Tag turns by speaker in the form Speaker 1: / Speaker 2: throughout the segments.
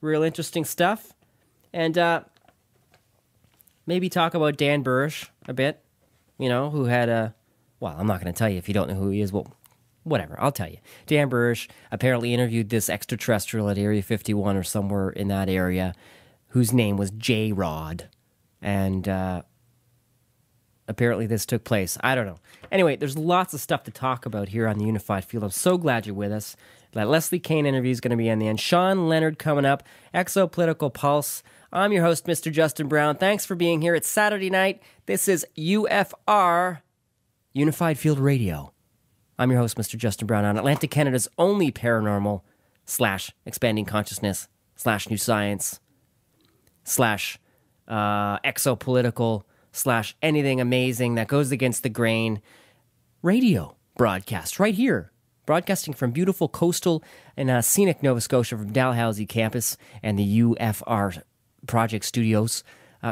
Speaker 1: Real interesting stuff. And maybe talk about Dan Burisch a bit, who had a... Well, I'm not going to tell you if you don't know who he is. Well, whatever, I'll tell you. Dan Burisch apparently interviewed this extraterrestrial at Area 51 or somewhere in that area whose name was J-Rod. And apparently this took place. I don't know. Anyway, there's lots of stuff to talk about here on the Unified Field. I'm so glad you're with us. That Leslie Kean interview is going to be in the end. Shawn Leonard coming up. Exopolitical Pulse. I'm your host, Mr. Justin Brown. Thanks for being here. It's Saturday night. This is UFR, Unified Field Radio. I'm your host, Mr. Justin Brown, on Atlantic Canada's only paranormal / expanding consciousness / new science / exopolitical / anything amazing that goes against the grain radio broadcast right here. Broadcasting from beautiful coastal and scenic Nova Scotia from Dalhousie campus and the UFR Project Studios,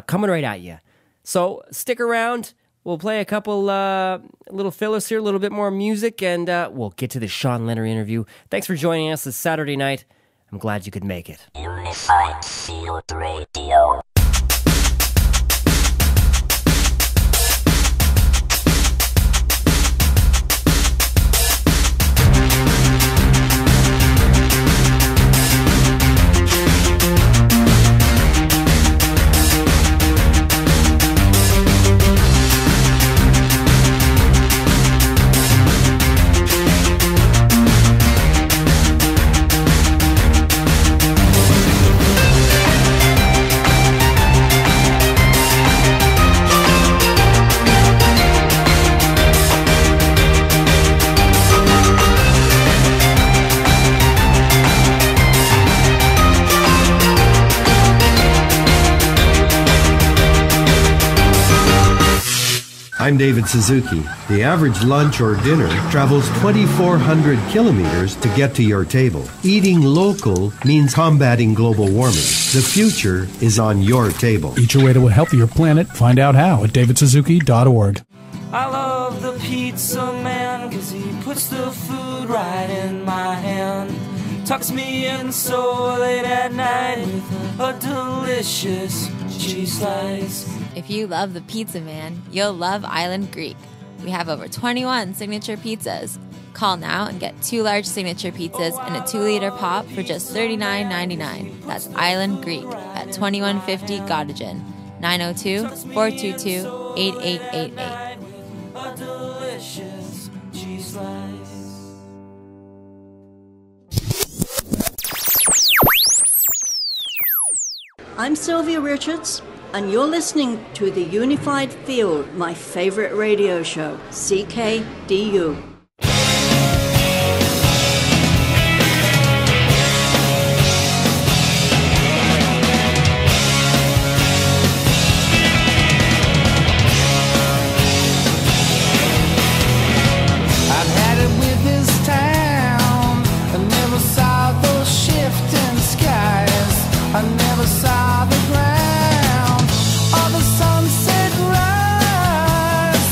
Speaker 1: coming right at you. So stick around. We'll play a couple little fillers here, a little bit more music, and we'll get to the Shawn Leonard interview. Thanks for joining us this Saturday night. I'm glad you could make it.
Speaker 2: Unified Field Radio.
Speaker 3: I'm David Suzuki. The average lunch or dinner travels 2,400 kilometers to get to your table. Eating local means combating global warming. The future is on your table.
Speaker 4: Eat your way to a healthier planet. Find out how at davidsuzuki.org.
Speaker 5: I love the pizza man, 'cause he puts the food right in my hand. Tucks me in so late at night with a delicious cheese slice.
Speaker 6: If you love the pizza man, you'll love Island Greek. We have over 21 signature pizzas. Call now and get 2 large signature pizzas and a 2-liter pop for just $39.99. That's Island Greek at 2150 Gottingen, 902-422-8888.
Speaker 5: A delicious cheese slice.
Speaker 7: I'm Sylvia Richards, and you're listening to The Unified Field, my favorite radio show, CKDU.
Speaker 5: I've had it with this town. I never saw those shifting skies. I never saw the ground or the sunset rise.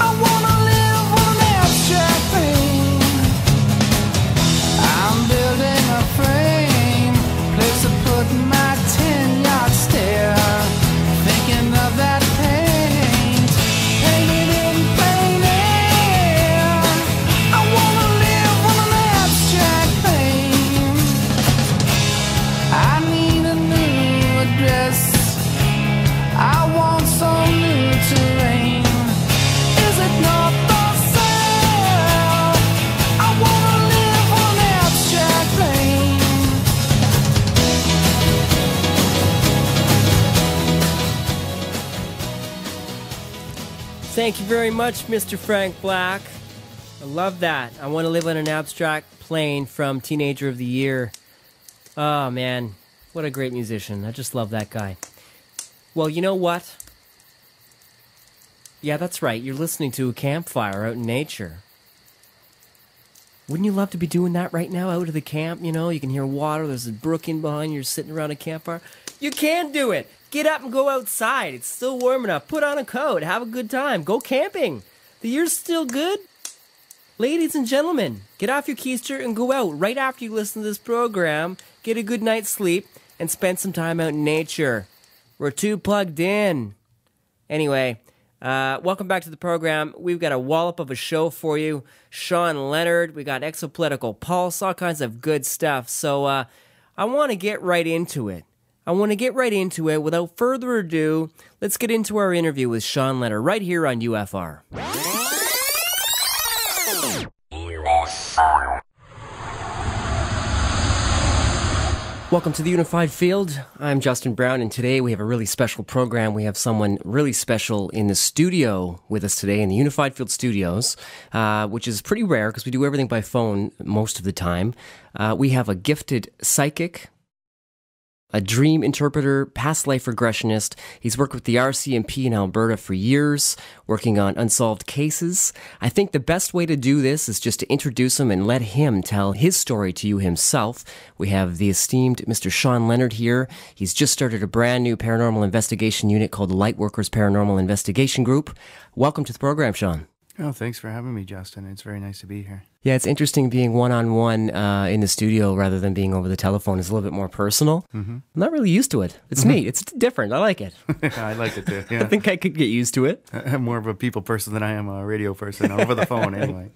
Speaker 5: I wanna live with an abstract thing. I'm building a frame, place to put my 10-yard stare. Thinking of that paint, painted in plain air. I wanna live with an abstract thing. I need a new address. I want some new terrain. Is it north or south? I wanna live on an abstract plane.
Speaker 1: Thank you very much, Mr. Frank Black. I love that. I want to live on an abstract plane from Teenager of the Year. Oh, man. What a great musician. I just love that guy. Well, you know what? Yeah, that's right. You're listening to a campfire out in nature. Wouldn't you love to be doing that right now out of the camp? You know, you can hear water. There's a brook in behind you. You're sitting around a campfire. You can do it. Get up and go outside. It's still warm enough. Put on a coat. Have a good time. Go camping. The year's still good. Ladies and gentlemen, get off your keister and go out right after you listen to this program. Get a good night's sleep. and spend some time out in nature. We're too plugged in. Anyway, welcome back to the program. We've got a wallop of a show for you. Shawn Leonard, we got Exopolitical Pulse, all kinds of good stuff. So I want to get right into it. Without further ado, let's get into our interview with Shawn Leonard right here on UFR.
Speaker 2: UFR.
Speaker 1: Welcome to the Unified Field. I'm Justin Brown, and today we have a really special program. We have someone really special in the studio with us today in the Unified Field Studios, which is pretty rare because we do everything by phone most of the time. We have a gifted psychic, a dream interpreter, past life regressionist. He's worked with the RCMP in Alberta for years, working on unsolved cases. I think the best way to do this is just to introduce him and let him tell his story to you himself. We have the esteemed Mr. Shawn Leonard here. He's just started a brand new paranormal investigation unit called the Lightworkers Paranomal Investigation Group. Welcome to the program, Shawn.
Speaker 8: Oh, thanks for having me, Justin. It's very nice to be here.
Speaker 1: Yeah, it's interesting being one-on-one in the studio rather than being over the telephone. It's a little bit more personal. I'm not really used to it. It's neat. It's different. I like it.
Speaker 8: I like it too, yeah.
Speaker 1: I think I could get used to it.
Speaker 8: I'm more of a people person than I am a radio person, over the phone anyway.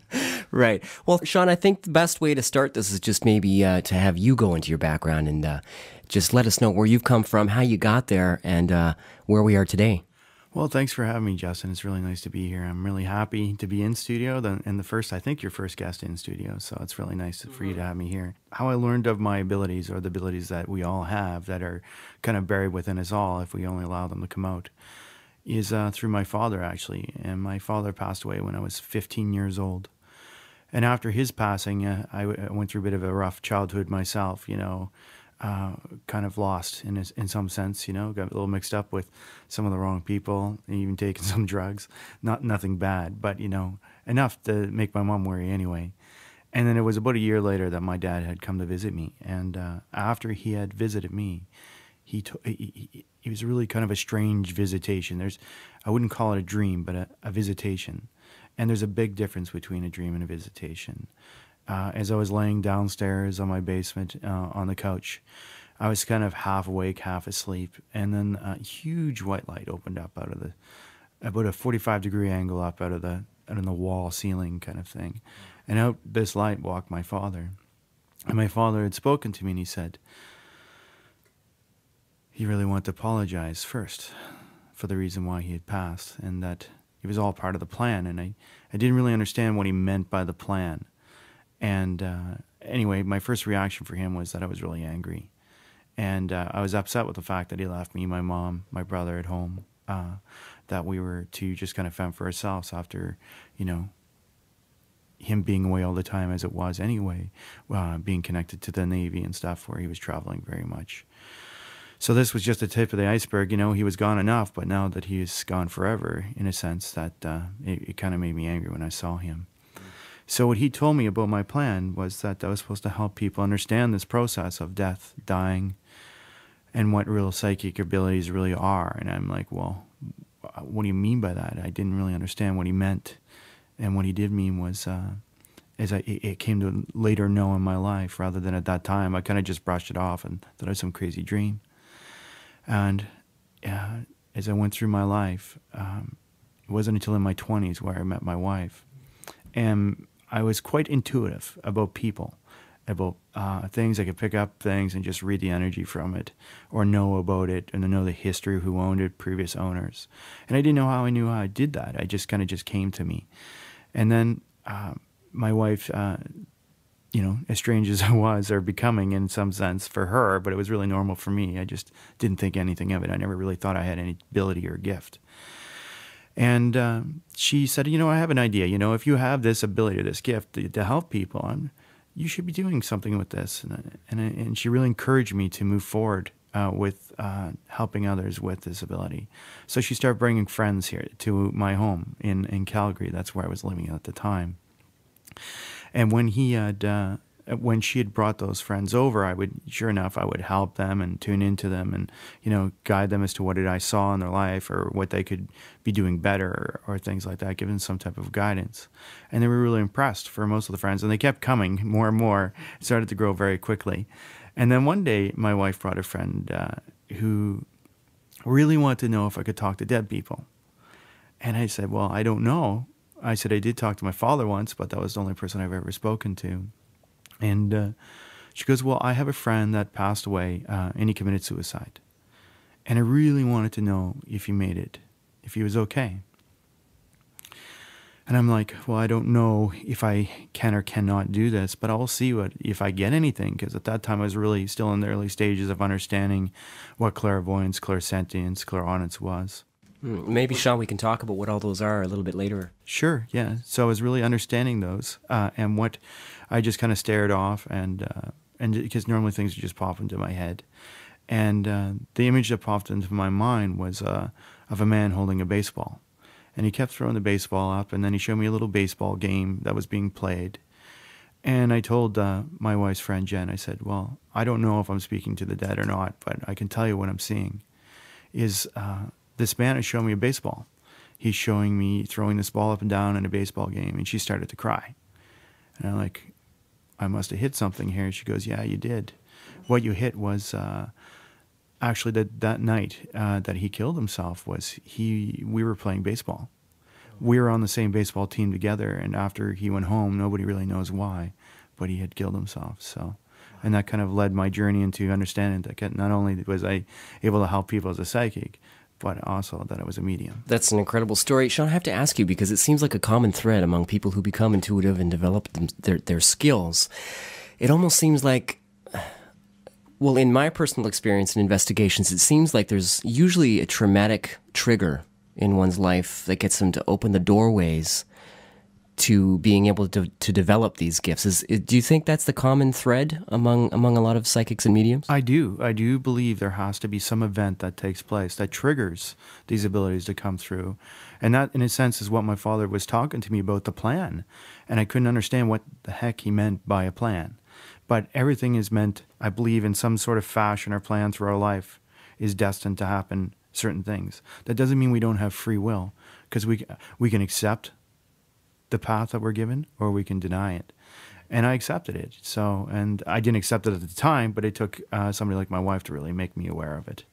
Speaker 1: Right. Well, Shawn, I think the best way to start this is just maybe to have you go into your background and just let us know where you've come from, how you got there, and where we are today.
Speaker 8: Well, thanks for having me, Justin. It's really nice to be here. I'm really happy to be in studio, and I think your first guest in studio, so it's really nice for you to have me here. How I learned of my abilities, or the abilities that we all have that are kind of buried within us all if we only allow them to come out, is through my father, actually. And my father passed away when I was 15 years old. And after his passing, I went through a bit of a rough childhood myself, kind of lost in some sense, got a little mixed up with some of the wrong people, and even taking some drugs. Nothing bad, but enough to make my mom worry anyway. And then it was about a year later that my dad had come to visit me, and after he had visited me, he was really kind of a strange visitation. I wouldn't call it a dream, but a visitation. And there's a big difference between a dream and a visitation. As I was laying downstairs on my basement on the couch, I was kind of half awake, half asleep, and then a huge white light opened up about a 45-degree angle up out of the wall ceiling kind of thing. And out this light walked my father. And my father had spoken to me, and he said he really wanted to apologize first for the reason why he had passed, and that it was all part of the plan. And I didn't really understand what he meant by the plan. And anyway, my first reaction for him was that I was really angry. And I was upset with the fact that he left me, my mom, my brother at home, that we were to just kind of fend for ourselves after, him being away all the time as it was anyway, being connected to the Navy and stuff where he was traveling very much. So this was just the tip of the iceberg. He was gone enough, but now that he is gone forever, in a sense, that it kind of made me angry when I saw him. So what he told me about my plan was that I was supposed to help people understand this process of death, dying, and what real psychic abilities really are. And I'm like, well, what do you mean by that? I didn't really understand what he meant. And what he did mean was, it came to later know in my life, rather than at that time, I kind of just brushed it off and thought it was some crazy dream. And as I went through my life, it wasn't until in my 20s where I met my wife. And I was quite intuitive about people, about things. I could pick up things and just read the energy from it, or know about it, and know the history of who owned it, previous owners. And I didn't know how I knew how I did that. I just kind of just came to me. And then my wife, as strange as I was, or becoming in some sense for her, but it was really normal for me. I just didn't think anything of it. I never really thought I had any ability or gift. And she said, I have an idea. If you have this ability, this gift to help people, you should be doing something with this. And she really encouraged me to move forward with helping others with this ability. So she started bringing friends here to my home in Calgary. That's where I was living at the time. And when she had brought those friends over, I would help them and tune into them and, guide them as to what I saw in their life or what they could be doing better or things like that, give them some type of guidance. And they were really impressed for most of the friends, and they kept coming more and more. It started to grow very quickly. And then one day, my wife brought a friend who really wanted to know if I could talk to dead people. And I said, well, I don't know. I said, I did talk to my father once, but that was the only person I've ever spoken to. And she goes, well, I have a friend that passed away and he committed suicide. And I really wanted to know if he made it, if he was okay. And I'm like, well, I don't know if I can or cannot do this, but I'll see if I get anything. Because at that time, I was really still in the early stages of understanding what clairvoyance, clairsentience, clairaudence was.
Speaker 1: Maybe, Shawn, we can talk about what all those are a little bit later.
Speaker 8: Sure, yeah. So I was really understanding those, and what I just kind of stared off, and because normally things would just pop into my head. And the image that popped into my mind was of a man holding a baseball. And he kept throwing the baseball up, and then he showed me a little baseball game that was being played. And I told my wife's friend, Jen, I said, well, I don't know if I'm speaking to the dead or not, but I can tell you what I'm seeing is this man is showing me a baseball. He's showing me throwing this ball up and down in a baseball game, and she started to cry. And I'm like, I must have hit something here. She goes, yeah, you did. What you hit was... actually, that night that he killed himself we were playing baseball. We were on the same baseball team together, and after he went home, nobody really knows why, but he had killed himself. So, and that kind of led my journey into understanding that not only was I able to help people as a psychic, but also that I was a medium. That's
Speaker 1: an incredible story. Shawn, I have to ask you, because it seems like a common thread among people who become intuitive and develop their skills. It almost seems like... Well, in my personal experience in investigations, it seems like there's usually a traumatic trigger in one's life that gets them to open the doorways to being able to develop these gifts. Do you think that's the common thread among a lot of psychics and mediums?
Speaker 8: I do. I do believe there has to be some event that takes place that triggers these abilities to come through. And that, in a sense, is what my father was talking to me about, the plan. And I couldn't understand what the heck he meant by a plan. But everything is meant, I believe, in some sort of fashion or plan through our life is destined to happen certain things. That doesn't mean we don't have free will, because we can accept the path that we're given or we can deny it. And I accepted it. So, and I didn't accept it at the time, but it took somebody like my wife to really make me aware of it.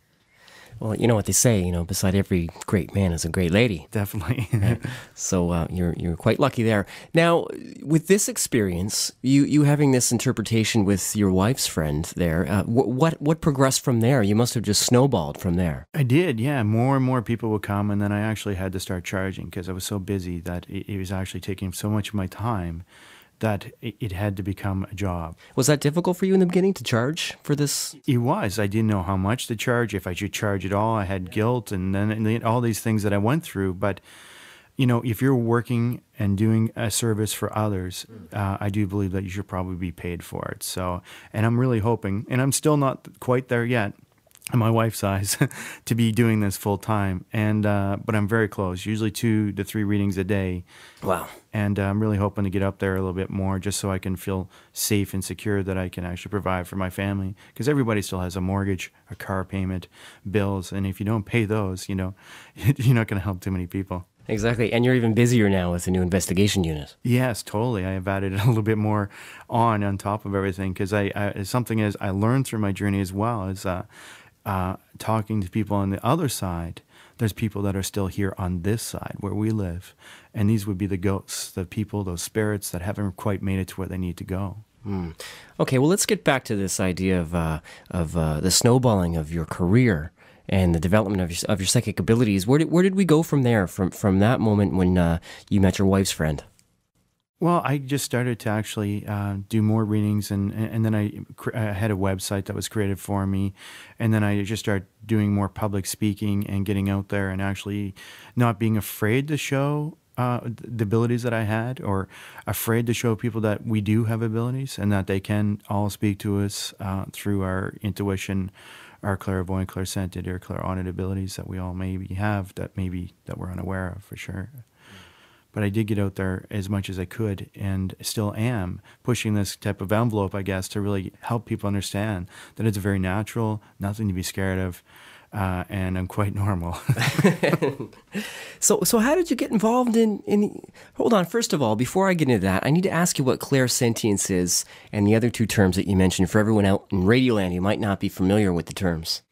Speaker 1: Well, you know what they say, beside every great man is a great lady.
Speaker 8: Definitely.
Speaker 1: So you're quite lucky there. Now, with this experience, you having this interpretation with your wife's friend there, what progressed from there? You must have just snowballed from there.
Speaker 8: I did, yeah. More and more people would come, and then I actually had to start charging because I was so busy that it was actually taking so much of my time that it had to become a job.
Speaker 1: Was that difficult for you in the beginning to charge for this?
Speaker 8: It was. I didn't know how much to charge, if I should charge at all. I had guilt and then all these things that I went through. But, if you're working and doing a service for others, I do believe that you should probably be paid for it. So, and I'm really hoping, and I'm still not quite there yet, in my wife's eyes, to be doing this full time. And but I'm very close, usually 2 to 3 readings a day.
Speaker 1: Wow.
Speaker 8: And I'm really hoping to get up there a little bit more just so I can feel safe and secure that I can actually provide for my family. Because everybody still has a mortgage, a car payment, bills. And if you don't pay those, you're not going to help too many people.
Speaker 1: Exactly. And you're even busier now with the new investigation unit.
Speaker 8: Yes, totally. I have added a little bit more on top of everything. Because something is I learned through my journey as well is talking to people on the other side. There's people that are still here on this side where we live. And these would be the ghosts, the people, those spirits that haven't quite made it to where they need to go.
Speaker 1: Okay, well, let's get back to this idea of the snowballing of your career and the development of your psychic abilities. Where did we go from there, from that moment when you met your wife's friend?
Speaker 8: Well, I just started to actually do more readings, and then I had a website that was created for me, and then I just started doing more public speaking and getting out there and actually not being afraid to show the abilities that I had, or afraid to show people that we do have abilities and that they can all speak to us through our intuition, our clairvoyant, clairsentient, or clairaudient abilities that we all maybe have that we're unaware of for sure. But I did get out there as much as I could, and still am pushing this type of envelope, I guess, to really help people understand that it's very natural, nothing to be scared of. and I'm quite normal.
Speaker 1: So how did you get involved in... Hold on, first of all, before I get into that, I need to ask you what clairsentience is and the other two terms that you mentioned for everyone out in Radioland who might not be familiar with the terms.